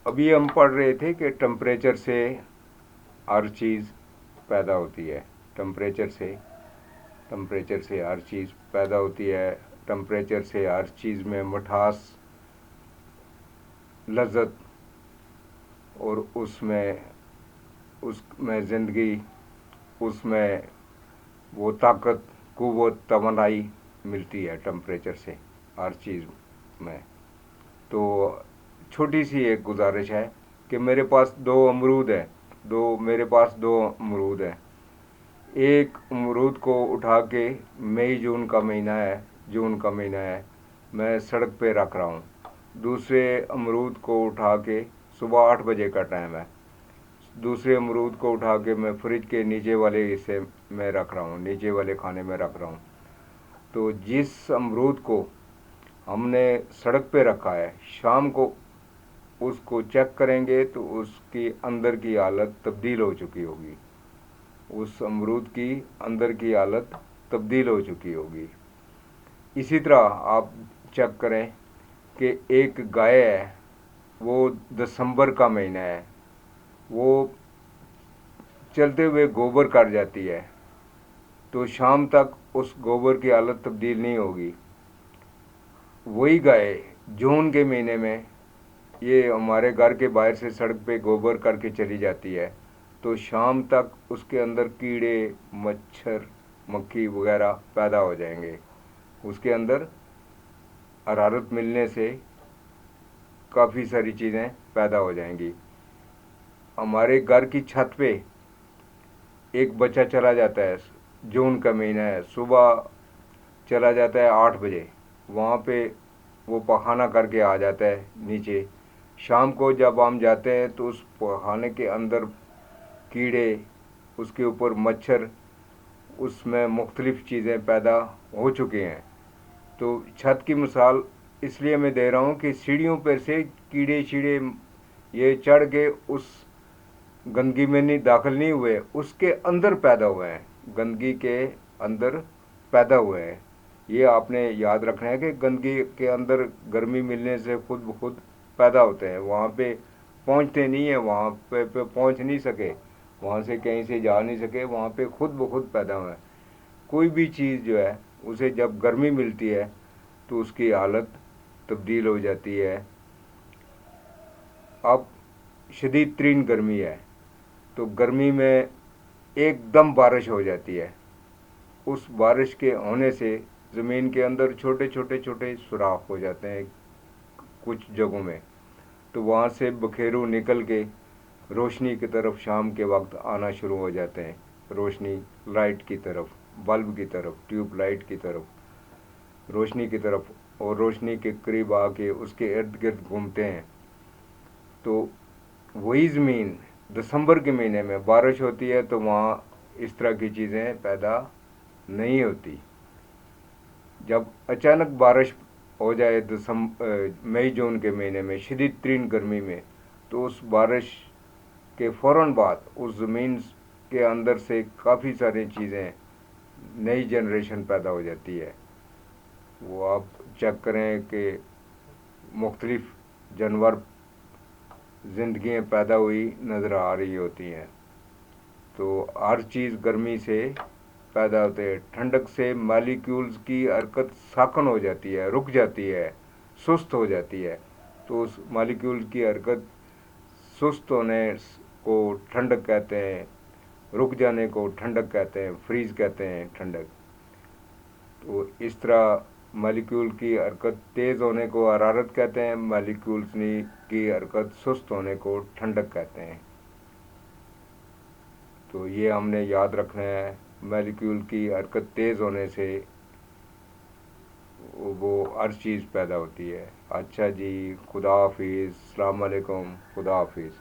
अभी हम पढ़ रहे थे कि टेम्परेचर से हर चीज़ पैदा होती है। टेम्परेचर से हर चीज़ पैदा होती है। टेम्परेचर से हर चीज़ में मिठास, लज्जत, और उसमें ज़िंदगी, उसमें वो ताकत, क़ुव्वत, तवानाई मिलती है टेम्परेचर से हर चीज़ में। तो छोटी सी एक गुजारिश है कि मेरे पास दो अमरूद हैं। एक अमरूद को उठा के, जून का महीना है, मैं सड़क पे रख रहा हूँ। दूसरे अमरूद को उठा के, सुबह 8 बजे का टाइम है, दूसरे अमरूद को उठा के मैं फ्रिज के नीचे वाले हिस्से में रख रहा हूँ, नीचे वाले खाने में रख रहा हूँ। तो जिस अमरूद को हमने सड़क पे रखा है, शाम को उसको चेक करेंगे तो उसकी अंदर की हालत तब्दील हो चुकी होगी। उस अमरूद की अंदर की हालत तब्दील हो चुकी होगी। इसी तरह आप चेक करें कि एक गाय है, वो दिसंबर का महीना है, वो चलते हुए गोबर कर जाती है, तो शाम तक उस गोबर की हालत तब्दील नहीं होगी। वही गाय जून के महीने में ये हमारे घर के बाहर से सड़क पे गोबर करके चली जाती है, तो शाम तक उसके अंदर कीड़े, मच्छर, मक्खी वगैरह पैदा हो जाएंगे। उसके अंदर हरारत मिलने से काफ़ी सारी चीज़ें पैदा हो जाएंगी। हमारे घर की छत पे एक बच्चा चला जाता है, जून का महीना है, सुबह चला जाता है 8 बजे, वहाँ पे वो पखाना करके आ जाता है नीचे। शाम को जब हम जाते हैं तो उस पखाने के अंदर कीड़े, उसके ऊपर मच्छर, उसमें मुख्तलिफ़ चीज़ें पैदा हो चुकी हैं। तो छत की मिसाल इसलिए मैं दे रहा हूँ कि सीढ़ियों पर से कीड़े शीड़े ये चढ़ के उस गंदगी में दाखिल नहीं हुए, उसके अंदर पैदा हुए हैं, गंदगी के अंदर पैदा हुए हैं। ये आपने याद रखना है कि गंदगी के अंदर गर्मी मिलने से खुद ब खुद पैदा होते हैं, वहाँ पे पहुँचते नहीं हैं, वहाँ पे पहुँच नहीं सके, वहाँ से कहीं से जा नहीं सके, वहाँ पे खुद ब खुद पैदा हुए हैं। कोई भी चीज़ जो है, उसे जब गर्मी मिलती है तो उसकी हालत तब्दील हो जाती है। अब शदीद तरीन गर्मी है, तो गर्मी में एकदम बारिश हो जाती है। उस बारिश के होने से ज़मीन के अंदर छोटे छोटे सुराख हो जाते हैं कुछ जगहों में, तो वहाँ से बखेरू निकल के रोशनी की तरफ शाम के वक्त आना शुरू हो जाते हैं। रोशनी लाइट की तरफ, बल्ब की तरफ, ट्यूब लाइट की तरफ, रोशनी की तरफ, और रोशनी के करीब आके उसके इर्द गिर्द घूमते हैं। तो वही ज़मीन दिसंबर के महीने में बारिश होती है तो वहाँ इस तरह की चीज़ें पैदा नहीं होती। जब अचानक बारिश हो जाए मई जून के महीने में शदीद तरीन गर्मी में, तो उस बारिश के फ़ौरन बाद उस ज़मीन के अंदर से काफ़ी सारी चीज़ें, नई जनरेशन पैदा हो जाती है। वो आप चेक करें कि मुख्तलिफ़ जानवर, ज़िंदगियाँ पैदा हुई नज़र आ रही होती हैं। तो हर चीज़ गर्मी से पैदा होते हैं। ठंडक से मालिक्यूल्स की हरकत साकन हो जाती है, रुक जाती है, सुस्त हो जाती है। तो उस मालिक्यूल की हरकत सुस्त होने को ठंडक कहते हैं, रुक जाने को ठंडक कहते हैं, फ्रीज कहते हैं ठंडक। तो इस तरह मालिक्यूल की हरकत तेज़ होने को हरारत कहते हैं, मालिक्यूल्स की हरकत सुस्त होने को ठंडक कहते हैं। तो ये हमने याद रखना है, मालिक्यूल की हरकत तेज़ होने से वो हर चीज़ पैदा होती है। अच्छा जी, खुदा हाफिज़, अस्सलाम वालेकुम, खुदा हाफिज़।